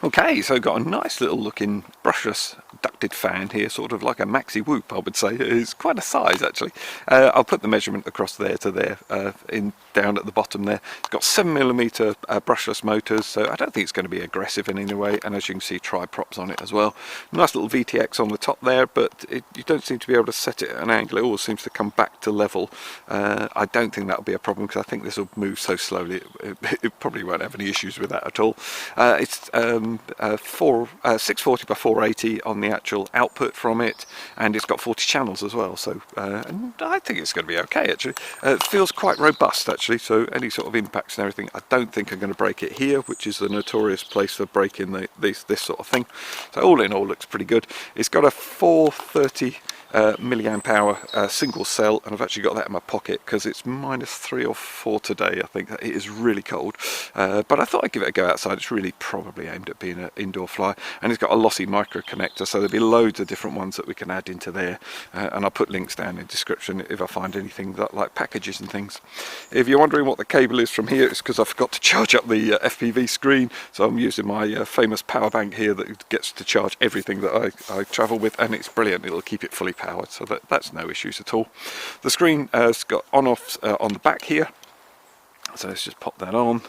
Okay, so got a nice little looking brushless ducted fan here, sort of like a maxi whoop, I would say. It's quite a size actually. I'll put the measurement across there to there, down at the bottom there. It's got 7mm brushless motors, so I don't think it's going to be aggressive in any way, and as you can see, tri-props on it as well. Nice little VTX on the top there, but you don't seem to be able to set it at an angle. It always seems to come back to level. I don't think that'll be a problem, because I think this will move so slowly it probably won't have any issues with that at all. It's 640 by 480 on the actual output from it, and it's got 40 channels as well, so and I think it's going to be okay actually. It feels quite robust actually, so any sort of impacts and everything, I don't think I'm going to break it here, which is the notorious place for breaking this sort of thing. So all in all, looks pretty good. It's got a 430 milliamp hour single cell, and I've actually got that in my pocket because it's -3 or 4 today. I think it is really cold, but I thought I'd give it a go outside. It's really probably aimed at being an indoor fly, and it's got a lossy micro connector, so there'll be loads of different ones that we can add into there, and I'll put links down in the description if I find anything that, like packages and things. If you're wondering what the cable is from here, it's because I forgot to charge up the FPV screen, so I'm using my famous power bank here that gets to charge everything that I travel with, and it's brilliant. It'll keep it fully powered, so that's no issues at all. The screen has got on-offs on the back here, so let's just pop that on.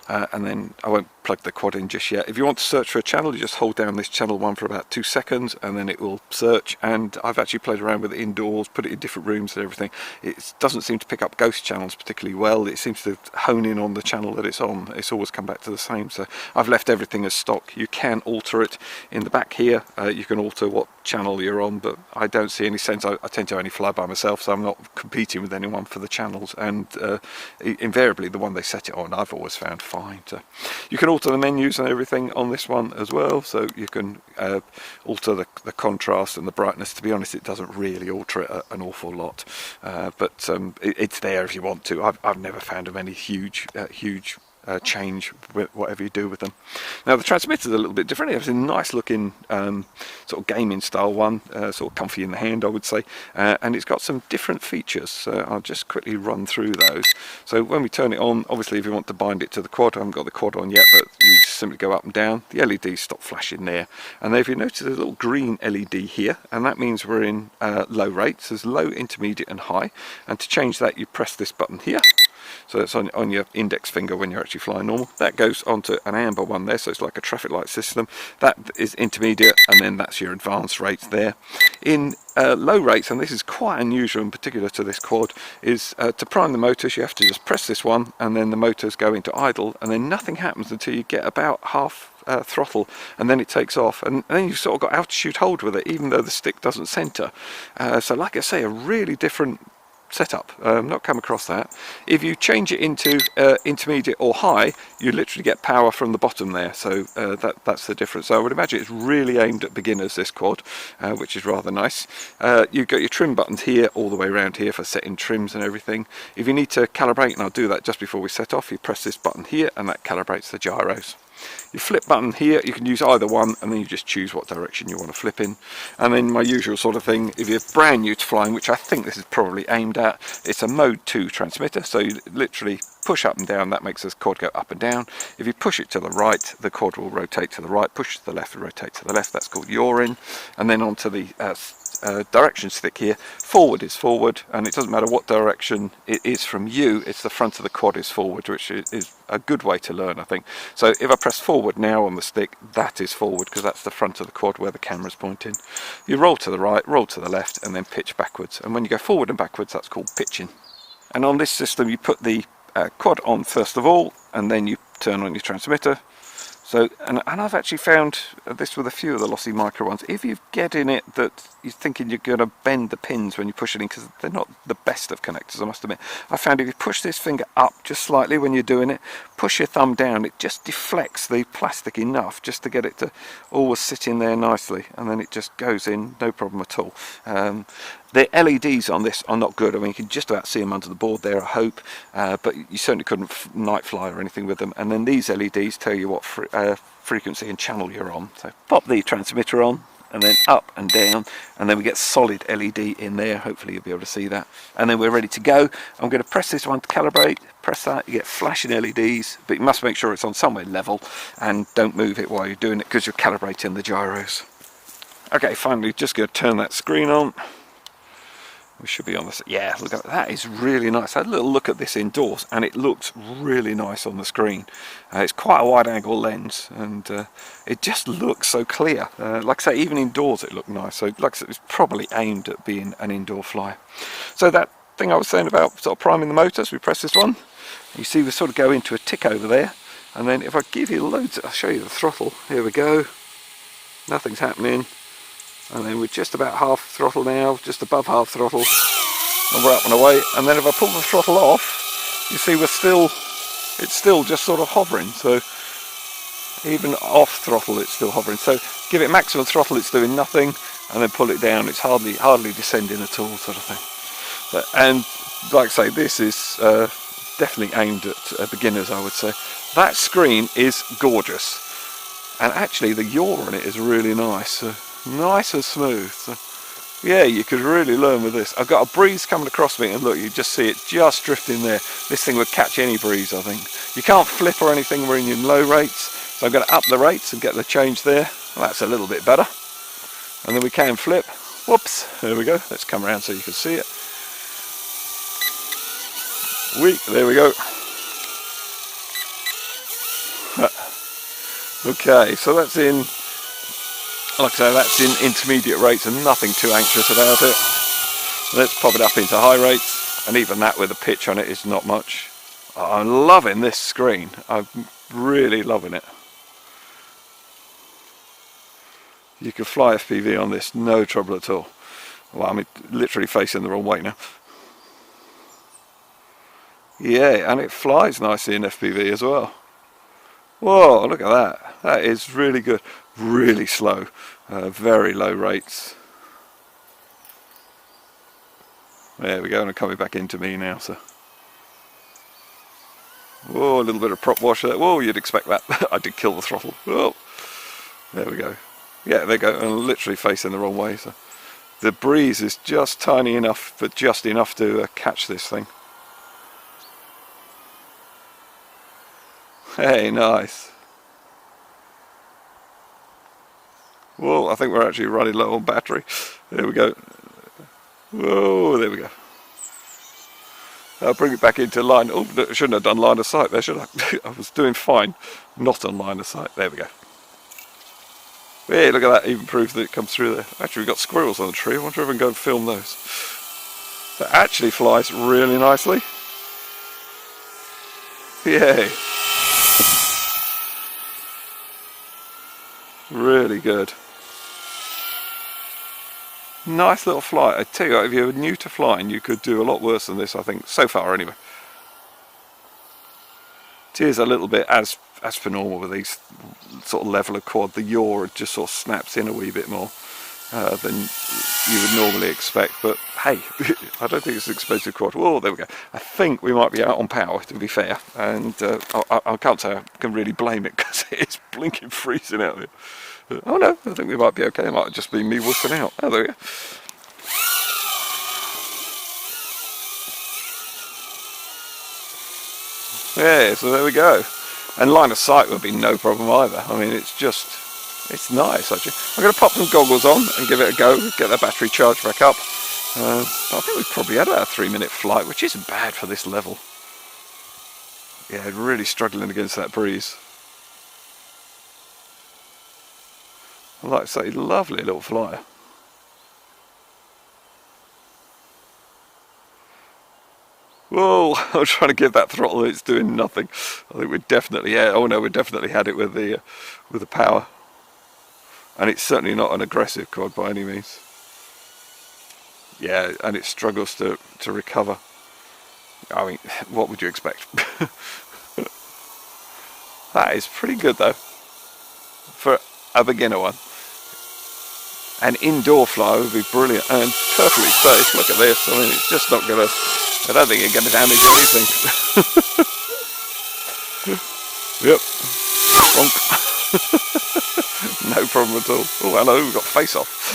And then I won't plug the quad in just yet. If you want to search for a channel, you just hold down this channel 1 for about 2 seconds, and then it will search. And I've actually played around with it indoors, put it in different rooms and everything. It doesn't seem to pick up ghost channels particularly well. It seems to hone in on the channel that it's on. It's always come back to the same, so I've left everything as stock. You can alter it in the back here. You can alter what channel you're on, but I don't see any sense. I tend to only fly by myself, so I'm not competing with anyone for the channels, and invariably the one they set it on I've always found fine. So you can alter the menus and everything on this one as well, so you can alter the contrast and the brightness. To be honest, it doesn't really alter it an awful lot, but it's there if you want to. I've never found of any huge change with whatever you do with them. Now the transmitter's a little bit different. It's a nice looking sort of gaming style one, sort of comfy in the hand, I would say, and it's got some different features, so I'll just quickly run through those. So when we turn it on, obviously if you want to bind it to the quad, I haven't got the quad on yet, but you just simply go up and down. The LEDs stop flashing there, and then if you notice there's a little green LED here, and that means we're in low rates. There's low, intermediate and high, and to change that you press this button here. So it's on your index finger when you're actually flying normal. That goes onto an amber one there, so it's like a traffic light system. That is intermediate, and then that's your advanced rates there. In low rates, and this is quite unusual in particular to this quad, is to prime the motors you have to just press this one, and then the motors go into idle, and then nothing happens until you get about half throttle, and then it takes off, and then you've sort of got altitude hold with it, even though the stick doesn't center. So like I say, a really different setup. Not come across that. If you change it into intermediate or high, you literally get power from the bottom there, so that's the difference. So I would imagine it's really aimed at beginners, this quad, which is rather nice. You've got your trim buttons here all the way around here for setting trims and everything. If you need to calibrate, and I'll do that just before we set off, you press this button here and that calibrates the gyros. Your flip button here, you can use either one, and then you just choose what direction you want to flip in. And then my usual sort of thing, if you're brand new to flying, which I think this is probably aimed at, it's a mode 2 transmitter, so you literally push up and down, that makes the quad go up and down. If you push it to the right, the quad will rotate to the right, push to the left and rotate to the left. That's called yaw in. And then onto the direction stick here, forward is forward, and it doesn't matter what direction it is from you, it's the front of the quad is forward, which is a good way to learn, I think. So if I press forward now on the stick, that is forward because that's the front of the quad where the camera's pointing. You roll to the right, roll to the left, and then pitch backwards, and when you go forward and backwards, that's called pitching. And on this system you put the quad on first of all, and then you turn on your transmitter. So, and I've actually found this with a few of the lossy micro ones, if you get in it that you're thinking you're going to bend the pins when you push it in, because they're not the best of connectors, I must admit. I found if you push this finger up just slightly when you're doing it, push your thumb down, it just deflects the plastic enough just to get it to always sit in there nicely, and then it just goes in, no problem at all. The LEDs on this are not good. I mean, you can just about see them under the board there, I hope, but you certainly couldn't night fly or anything with them. And then these LEDs tell you what frequency and channel you're on. So pop the transmitter on, and then up and down, and then we get solid LED in there. Hopefully you'll be able to see that, and then we're ready to go. I'm going to press this one to calibrate. Press that, you get flashing LEDs, but you must make sure it's on somewhere level and don't move it while you're doing it because you're calibrating the gyros. Okay, finally just going to turn that screen on. We should be on this. Yeah, look at that. Is really nice. I had a little look at this indoors and it looks really nice on the screen. It's quite a wide angle lens, and it just looks so clear. Like I say, even indoors it looked nice. So like I said, it's probably aimed at being an indoor flyer. So that thing I was saying about sort of priming the motors, we press this one. You see we sort of go into a tick over there, and then if I give you loads, I'll show you the throttle. Here we go. Nothing's happening. And then we're just about half throttle now, just above half throttle, and we're up and away. And then if I pull the throttle off, you see it's still just sort of hovering. So even off throttle it's still hovering. So give it maximum throttle, it's doing nothing, and then pull it down, it's hardly descending at all, sort of thing. And like I say, this is definitely aimed at beginners, I would say. That screen is gorgeous, and actually the yaw on it is really nice. Nice and smooth. So, yeah, you could really learn with this. I've got a breeze coming across me, and look, you just see it just drifting there. This thing would catch any breeze, I think. You can't flip or anything when you're in low rates, so I'm going to up the rates and get the change there. Well, that's a little bit better. And then we can flip. Whoops, there we go. Let's come around so you can see it. There we go. Okay, so that's in. Like I say, that's in intermediate rates and nothing too anxious about it. Let's pop it up into high rates, and even that with a pitch on it is not much. I'm loving this screen. I'm really loving it. You can fly FPV on this, no trouble at all. Well, I'm literally facing the wrong way now. Yeah, and it flies nicely in FPV as well. Whoa, look at that. That is really good. Really slow, very low rates. There we go, and I'm coming back into me now, so. Whoa, a little bit of prop wash there. Whoa, you'd expect that. I did kill the throttle. Whoa. There we go. Yeah, there we go, and literally facing the wrong way, so. The breeze is just tiny enough, but just enough to catch this thing. Hey, nice. Whoa, I think we're actually running low on battery. There we go. Whoa, there we go. I'll bring it back into line. Oh, I shouldn't have done line of sight there, should I? I was doing fine. Not on line of sight. There we go. Hey, look at that. Even proves that it comes through there. Actually, we've got squirrels on the tree. I wonder if I can go and film those. That actually flies really nicely. Yay. Really good. Nice little flight. I tell you what, if you're new to flying, you could do a lot worse than this, I think, so far anyway. It is a little bit, as per normal with these sort of level of quad, the yaw just sort of snaps in a wee bit more than you would normally expect, but hey, I don't think it's an expensive quad. Oh, there we go. I think we might be out on power, to be fair, and I can't say I can really blame it because it's blinking freezing out there. Oh no, I think we might be okay. It might have just been me woofing out. Oh, there we go. Yeah, so there we go. And line of sight would be no problem either. I mean, it's nice actually. I'm going to pop some goggles on and give it a go, get the battery charged back up. I think we've probably had about a 3-minute flight, which isn't bad for this level. Yeah, really struggling against that breeze. Like I say, lovely little flyer. Whoa, I'm trying to give that throttle, it's doing nothing. I think we definitely, yeah, oh no, we definitely had it with the power. And it's certainly not an aggressive quad by any means. Yeah, and it struggles to recover. I mean, what would you expect? That is pretty good though, for a beginner one. An indoor flyer would be brilliant and perfectly safe. Look at this, I mean, it's just not going to, I don't think it's going to damage anything. Yep, bonk. No problem at all. Oh, hello, we've got face off.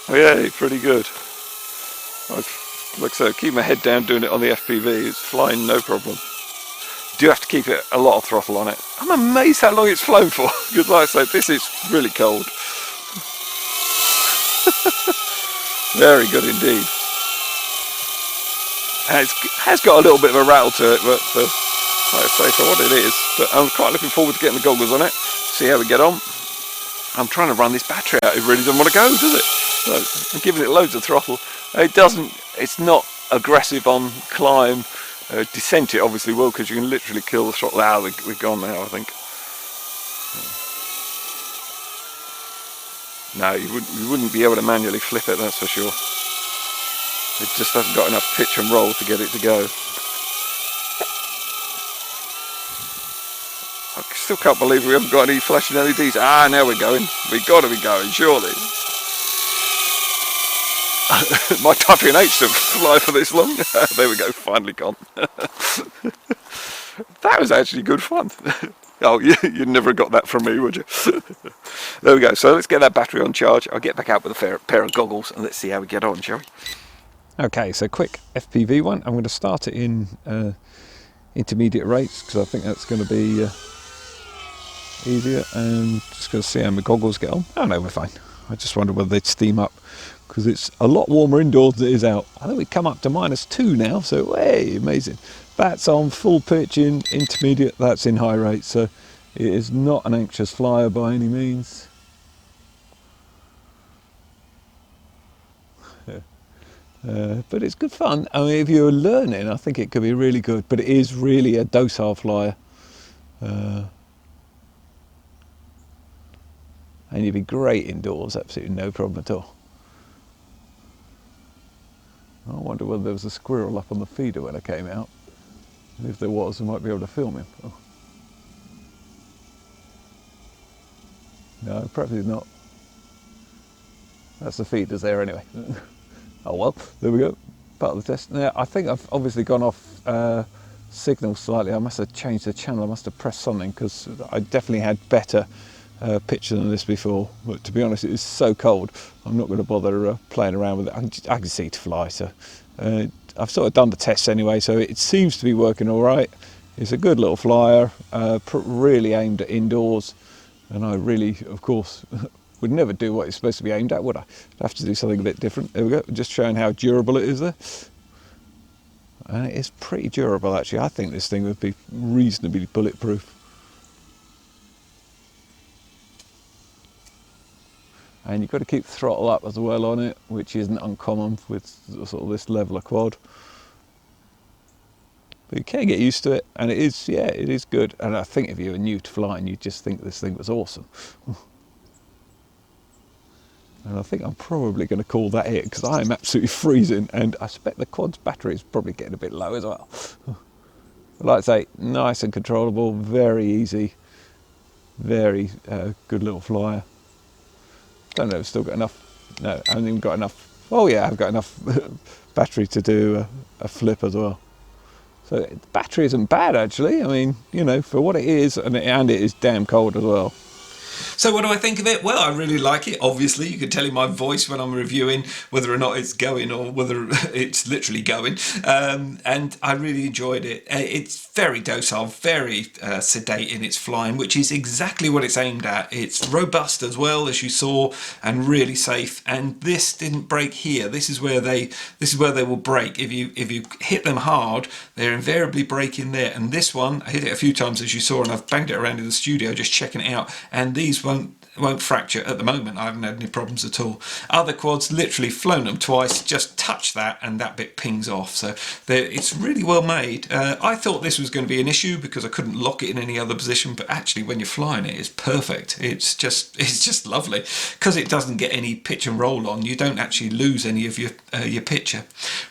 Yeah, pretty good. Like I said, keep my head down doing it on the FPV. It's flying no problem. Do have to keep it a lot of throttle on it. I'm amazed how long it's flown for, because like I said, this is really cold. Very good indeed. And it has got a little bit of a rattle to it, but like I say, for what it is. But I'm quite looking forward to getting the goggles on it, see how we get on. I'm trying to run this battery out. It really doesn't want to go, does it? So I'm giving it loads of throttle. It doesn't. It's not aggressive on climb. Descent it obviously will, because you can literally kill the throttle. Ah, we're gone now, I think. No, you wouldn't be able to manually flip it, that's for sure. It just hasn't got enough pitch and roll to get it to go. I still can't believe we haven't got any flashing LEDs. Ah, now we're going. We've got to be going, surely. My Typhoon H to fly for this long. There we go, finally gone. That was actually good fun. Oh, you'd never have got that from me, would you? There we go. So let's get that battery on charge. I'll get back out with a pair of goggles and let's see how we get on, shall we? Okay, so quick FPV one. I'm going to start it in intermediate rates because I think that's going to be easier, and just going to see how my goggles get on. Oh no, we're fine. I just wondered whether they'd steam up because it's a lot warmer indoors than it is out. I think we've come up to -2 now, so hey, amazing. That's on full pitch in intermediate, that's in high rate, so it is not an anxious flyer by any means. But it's good fun. I mean, if you're learning, I think it could be really good, but it is really a docile flyer. And you'd be great indoors, absolutely no problem at all. I wonder whether there was a squirrel up on the feeder when I came out. And if there was, I might be able to film him. Oh. No, probably not. That's the feeders there anyway. Oh well, there we go. Part of the test. Now, I think I've obviously gone off signal slightly. I must have changed the channel. I must have pressed something because I definitely had better picture than this before. But to be honest, it is so cold. I'm not going to bother playing around with it. I can see to fly. So I've sort of done the tests anyway. So it seems to be working all right. It's a good little flyer, really aimed at indoors. And I really, of course, would never do what it's supposed to be aimed at, would I? I'd have to do something a bit different. There we go, just showing how durable it is there. And it is pretty durable actually. I think this thing would be reasonably bulletproof. And you've got to keep throttle up as well on it, which isn't uncommon with sort of this level of quad. But you can get used to it, and it is, yeah, it is good. And I think if you were new to flying, you'd just think this thing was awesome. And I think I'm probably going to call that it, because I am absolutely freezing, and I suspect the quad's battery is probably getting a bit low as well. But like I say, nice and controllable, very easy, very good little flyer. Don't know if I've still got enough. No, I haven't even got enough. Oh yeah, I've got enough battery to do a flip as well. So the battery isn't bad actually. I mean, you know, for what it is, and it is damn cold as well. So what do I think of it? Well, I really like it. Obviously, you can tell in my voice when I'm reviewing whether or not it's going or whether it's literally going. And I really enjoyed it. It's very docile, very sedate in its flying, which is exactly what it's aimed at. It's robust as well, as you saw, and really safe. And this didn't break here. This is where they will break. If you hit them hard, they're invariably breaking there. And this one, I hit it a few times, as you saw, and I've banged it around in the studio just checking it out. And these won't fracture at the moment. I haven't had any problems at all. Other quads, literally flown them twice, just touch that and that bit pings off. So it's really well made. I thought this was going to be an issue because I couldn't lock it in any other position, but actually when you're flying it, it's perfect. It's just lovely because it doesn't get any pitch and roll on. You don't actually lose any of your picture.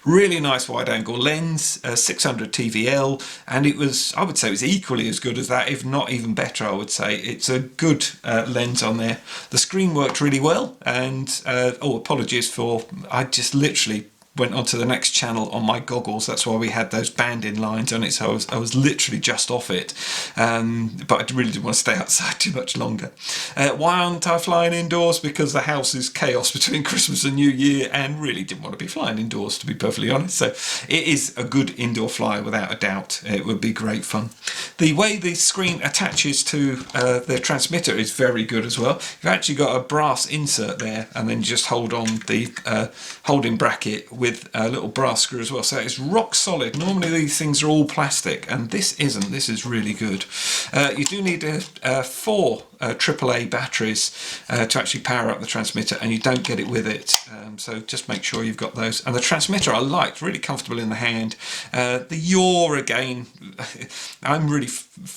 Really nice wide angle lens, 600 TVL, and it was, I would say, it was equally as good as that, if not even better. I would say it's a good lens on there. The screen worked really well, and oh, apologies for, I just literally went on to the next channel on my goggles. That's why we had those banding lines on it, so I was literally just off it, but I really didn't want to stay outside too much longer. Why aren't I flying indoors? Because the house is chaos between Christmas and New Year, and really didn't want to be flying indoors, to be perfectly honest. So it is a good indoor fly without a doubt. It would be great fun. The way the screen attaches to the transmitter is very good as well. You've actually got a brass insert there, and then you just hold on the holding bracket with a little brass screw as well, so it's rock solid. Normally these things are all plastic, and this isn't. This is really good. You do need 4 AAA batteries to actually power up the transmitter, and you don't get it with it, so just make sure you've got those. And the transmitter I liked, really comfortable in the hand. The yaw, again, I'm really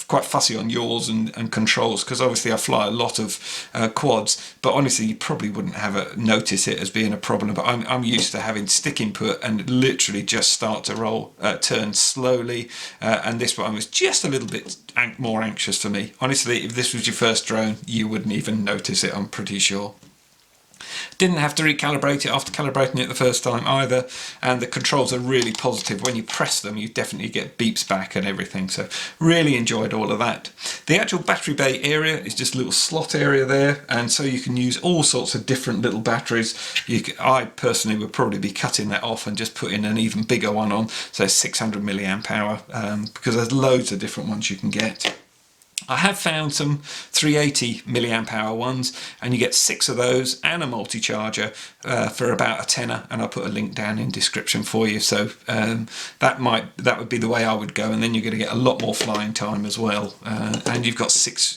quite fussy on yaws and controls, because obviously I fly a lot of quads, but honestly you probably wouldn't notice it as being a problem, but I'm used to having stick input and literally just start to turn slowly, and this one was just a little bit more anxious for me. Honestly, if this was your first drone, you wouldn't even notice it, I'm pretty sure. Didn't have to recalibrate it after calibrating it the first time either, and the controls are really positive. When you press them, you definitely get beeps back and everything, so really enjoyed all of that. The actual battery bay area is just a little slot area there, and so you can use all sorts of different little batteries. I personally would probably be cutting that off and just putting an even bigger one on, so 600 milliamp hour, because there's loads of different ones you can get. I have found some 380 milliamp hour ones, and you get 6 of those and a multi-charger for about a tenner, and I'll put a link down in description for you. So that would be the way I would go, and then you're going to get a lot more flying time as well. And you've got six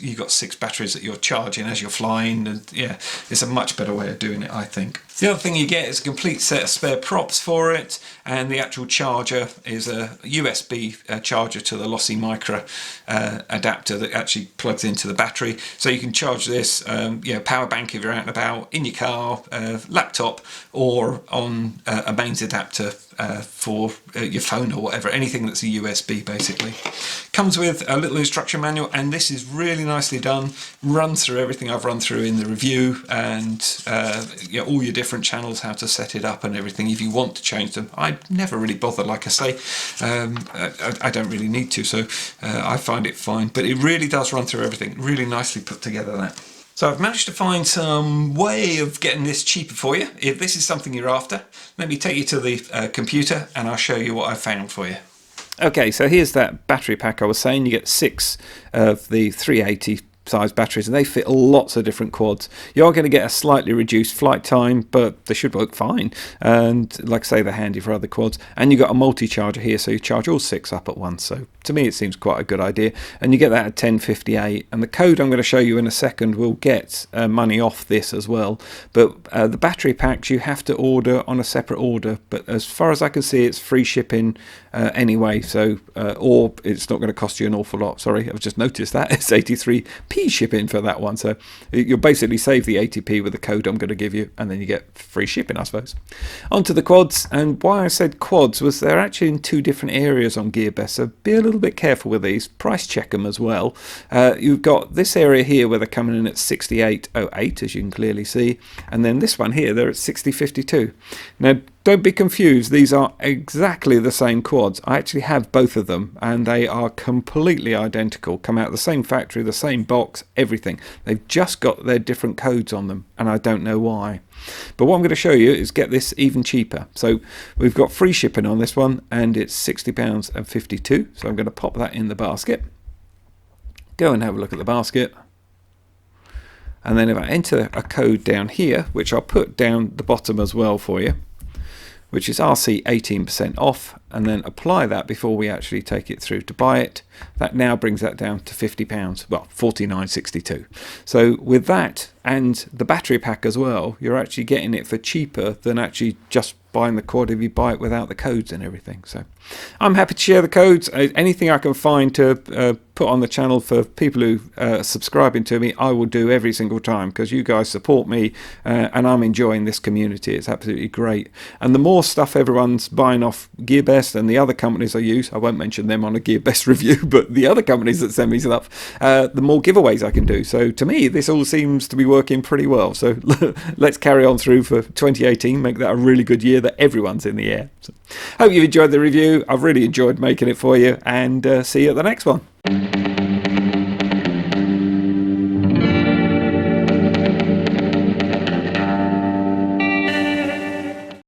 batteries that you're charging as you're flying, and yeah, it's a much better way of doing it, I think. The other thing you get is a complete set of spare props for it, and the actual charger is a USB charger to the Lossy Micro adapter that actually plugs into the battery. So you can charge this, power bank if you're out and about, in your car, laptop, or on a mains adapter for your phone or whatever, anything that's a USB basically. Comes with a little instruction manual, and this is really nicely done. Runs through everything I've run through in the review, and all your different channels, how to set it up and everything if you want to change them. I never really bother, like I say. I don't really need to, so I find it fine, but it really does run through everything. Really nicely put together, that. So I've managed to find some way of getting this cheaper for you. If this is something you're after, let me take you to the computer and I'll show you what I found for you. Okay, so here's that battery pack I was saying. You get 6 of the 380 size batteries, and they fit lots of different quads. You are going to get a slightly reduced flight time, but they should work fine, and like I say, they're handy for other quads. And you've got a multi-charger here, so you charge all 6 up at once. So to me it seems quite a good idea, and you get that at 10.58, and the code I'm going to show you in a second will get money off this as well. But the battery packs you have to order on a separate order, but as far as I can see it's free shipping anyway, so or it's not going to cost you an awful lot. Sorry, I've just noticed that it's 83p shipping for that one, so you'll basically save the 80p with the code I'm going to give you, and then you get free shipping, I suppose. Onto the quads, and why I said quads was they're actually in 2 different areas on GearBest, so be a little bit careful with these. Price check them as well. You've got this area here where they're coming in at 68.08, as you can clearly see, and then this one here, they're at 60.52. Now don't be confused, these are exactly the same quads. I actually have both of them, and they are completely identical. Come out of the same factory, the same box, everything. They've just got their different codes on them, and I don't know why. But what I'm going to show you is get this even cheaper. So we've got free shipping on this one, and it's £60.52. So I'm going to pop that in the basket. Go and have a look at the basket. And then if I enter a code down here, which I'll put down the bottom as well for you, which is RC 18% off, and then apply that before we actually take it through to buy it. That now brings that down to £50, well, $49.62. So with that and the battery pack as well, you're actually getting it for cheaper than actually just buying the quad if you buy it without the codes and everything. So I'm happy to share the codes. Anything I can find to put on the channel for people who are subscribing to me, I will do every single time, because you guys support me and I'm enjoying this community. It's absolutely great. And the more stuff everyone's buying off GearBest and the other companies I use, I won't mention them on a GearBest review, but the other companies that send me stuff, the more giveaways I can do. So to me, this all seems to be working pretty well. So let's carry on through for 2018, make that a really good year that everyone's in the air. So, hope you've enjoyed the review. I've really enjoyed making it for you, and see you at the next one.